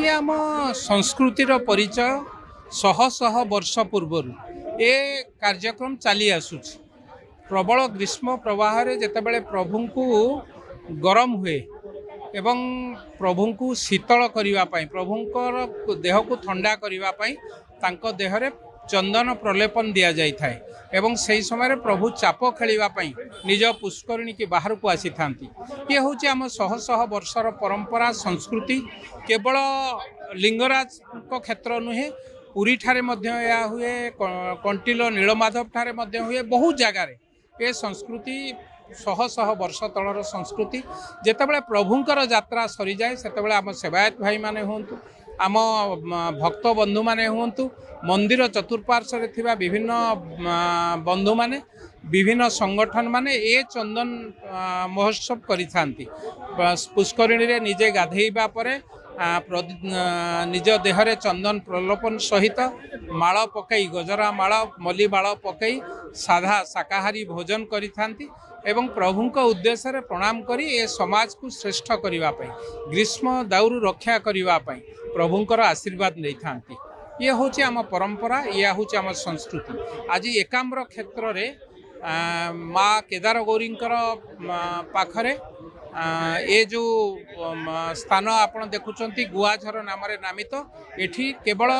ये आम संस्कृतिर परिचय शह शह वर्ष पूर्वर ए कार्यक्रम चली आसूच प्रबल ग्रीष्म प्रवाह जितेबाला प्रभु को गरम हुए एवं प्रभु को शीतल करने प्रभुंर देह को ठंडा करने देहरे चंदन प्रलेपन दि जाए एवं से समय प्रभु चाप खेलवाई निज पुष्करिणी की बाहर को आसी था। ये हूँ आम शह शह वर्षर परंपरा संस्कृति केवल लिंगराज को क्षेत्र नुहे पुरी ठारे या हुए कंटिलो नीलमाधव ठारे हुए बहुत जगार ये संस्कृति शह शह वर्ष तलर संस्कृति जितेबाला प्रभुंकर यात्रा सरी जाए से आम सेवायत भाई माने हूँ आम भक्त बंधु माने हूँ मंदिर चतुर्पार्श्व थिबा विभिन्न बंधु माने विभिन्न संगठन माने ए चंदन महोत्सव करिथांती पुष्करिणी रे निजे गाधेइबा परे निज देहरे चंदन प्रलोपन सहित माळ पकई गजरा माळ मली माळ पकई साधा शाकाहारी भोजन करिथांती एवं प्रभुंक उद्देश्य रे प्रणाम करी ए समाज को श्रेष्ठ करिवा पई ग्रीष्म दाउरु रक्षा करिवा पई प्रभुंकर आशीर्वाद नै थांती। ये हूँ आम परंपरा या हूँ आम संस्कृति। आज एकाम्र क्षेत्र रे माँ केदार गौरी पाखरे ये जो स्थान आपन देखुंत गुआझर नाम नामित एठी केवल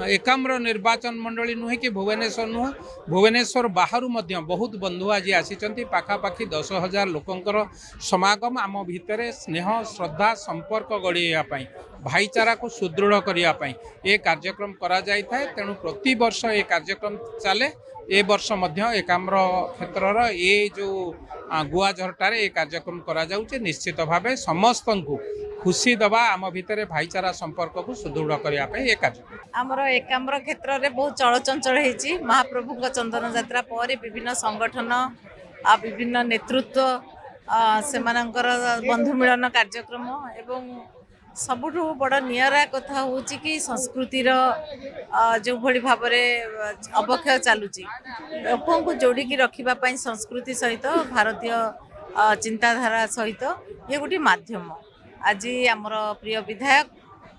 एकाम्र निर्वाचन मंडली नुहे कि भुवनेश्वर नुह भुवनेश्वर बाहर बहुत बंधु आज आसी पाखापाखि 10,000 लोकंकर समागम आम भितर स्नेह श्रद्धा संपर्क गढ़ाई भाईचारा को सुदृढ़ करने ये कार्यक्रम करा जाय थाए। तेणु प्रति वर्ष ये कार्यक्रम चले ए वर्ष मध्य एकाम्र क्षेत्रर ये जो गुआझरटार ये कार्यक्रम करा जाउचे निश्चित भाव समस्त को खुशी दबा आम भितर भाईचारा संपर्क को सुदृढ़ करने ये कार्यक्रम आमर एकाम्र क्षेत्र में बहुत चलचंचल होती महाप्रभु चंदन यात्रा पर विभिन्न संगठन विभिन्न नेतृत्व से बंधु मिलन कार्यक्रम एवं सबुठ बड़ निरा कथा हूँ कि संस्कृतिर जो भली भाव अवक्षय चलुची लोकों को जोड़िकी रखापी संस्कृति सहित भारतीय चिंताधारा सहित ये गोटे माध्यम। आज आमर प्रिय विधायक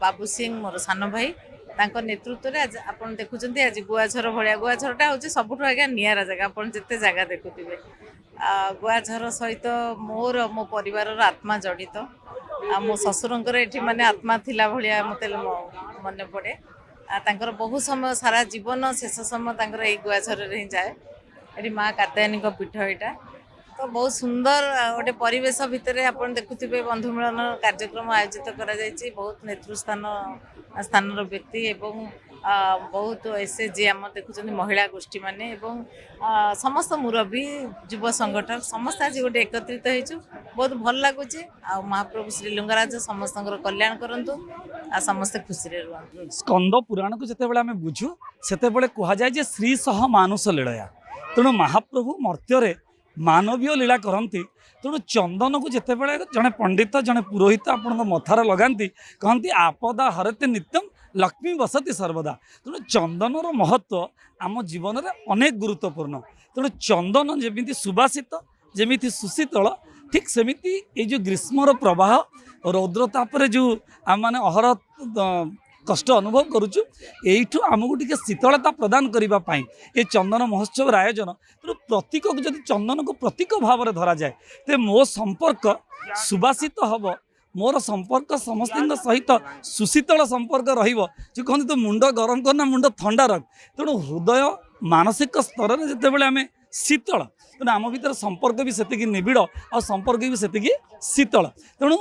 बाबू सिंह मोर सान भाई तांको नेतृत्व में आज आप देखुं आज गुआझर भाया गुआझरटा हूँ सबुठ आज्ञा निरा जगह आप जिते जगह देखुवे गुआझर सहित मोर मो परिवार आत्मा जड़ित मो ससुरंकर एठी माने आत्मा थिला भलिया मते मन पड़े तांकर बहुत समय सारा जीवन शेष समय तांकर ए गुआझर रे जाए एठी माँ कात्यायनी को पीठ एटा तो बहुत सुंदर गोटे परिवेश भितर आप देखुवे बंधु मिलन कार्यक्रम आयोजित करा जायछि बहुत नेतृस्थान स्थानर व्यक्ति एवं बहुत एसएचजी आम देखुं महिला गोष्ठी माने एवं समस्त मुरबी युव संगठन समस्त आज गोटे एकत्रित होइछु बहुत भल लगुच आ महाप्रभु श्री लिंगराज समस्त कल्याण करंतु आ समस्त खुशी रे रुहंतु। स्कंद पुराण को जितेबाला आम बुझु सेतेबाला कहा जाए जे श्री सह मानुष लीलया तेणु महाप्रभु मर्त्य मानवीय लीला करती तेणु चंदन को जितेबाला जड़े पंडित जड़े पुरोहित आपण मथार लगाती कहती आपदा हरते नित्यम लक्ष्मी बसती सर्वदा तेणु चंदनर महत्व आम जीवन में अनेक गुरुत्वपूर्ण तेणु चंदन जमी सुबासित जमी सुशीतल ठीक सेमिति ये जो ग्रीष्मर प्रवाह रौद्रतापर जो आम मैंने अहर कष्ट अनुभव करुचु यू आमको टी शीतलता प्रदान करने ये चंदन महोत्सव आयोजन तेणु प्रतीक को जब चंदन को प्रतीक भाव में धरा जाए तो मो संपर्क सुबासित हम मोर संपर्क समस्त सहित सुशीतल संपर्क जो कहते तो मुंड गरम करना मुंड ठंडा रख तेणु हृदय मानसिक स्तर में जितेबाला आम शीतल तेणु आम भर संपर्क भी सेतिकी निबिड़ आ संपर्क भी सेतिकी शीतल तेणु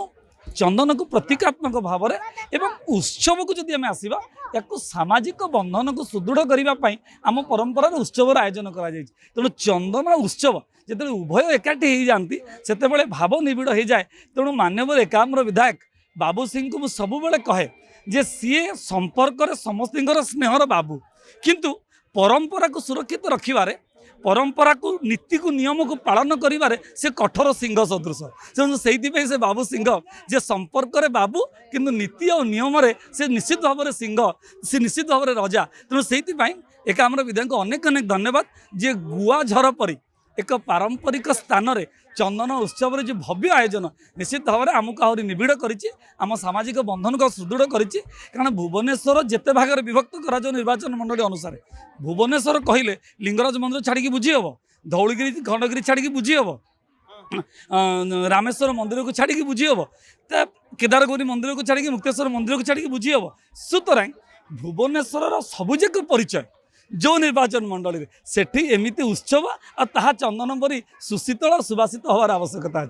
चंदन को प्रतीकात्मक भाव में एवं उत्सव को जब आम आसवा या सामाजिक बंधन को सुदृढ़ करने आम परंपरार उत्सवर आयोजन कर तेणु चंदन उत्सव जिते उभय एकाठी हो जाती से भाव निबिड़ हो जाए तेणु माननीय एकाम्र विधायक बाबू सिंह को मुझे सबुबले कहे जे सीए संपर्क समस्त स्नेहर बाबू किंतु परंपरा को सुरक्षित रखिबारे परंपरा को नीति को नियम को पालन करिबारे से कठोर सिंह सदृश से बाबू सिंह जे संपर्क रे बाबू किंतु नीति और नियम रे से निश्चित भाव में सिंह से निश्चित भाव में रजा तेणु से एकाम्र विधायक अनेक अनेक धन्यवाद जे गुआझर परी एक पारंपरिक स्थान रे चंदन उत्सव जो भव्य आयोजन निश्चित भाव में आमको आहरी निबिड़ करम सामाजिक बंधन को सुदृढ़ करी कारण भुवनेश्वर जिते भाग विभक्त करा निर्वाचन मंडली अनुसार भुवनेश्वर कहले लिंगराज मंदिर छाड़ी बुझी हम धौलगिरी खंडगिरी छाड़ी बुझी हम रामेश्वर मंदिर को छाड़ी बुझी हम केदारगौरी मंदिर को छाड़ी मुक्तेश्वर मंदिर को छाड़ी बुझी हम सुतरां भुवनेश्वर सबुजाक परिचय जो निर्वाचन मंडली सेठी एमती उत्सव आ चंदन परी सुशीतल सुबासित हवार आवश्यकता।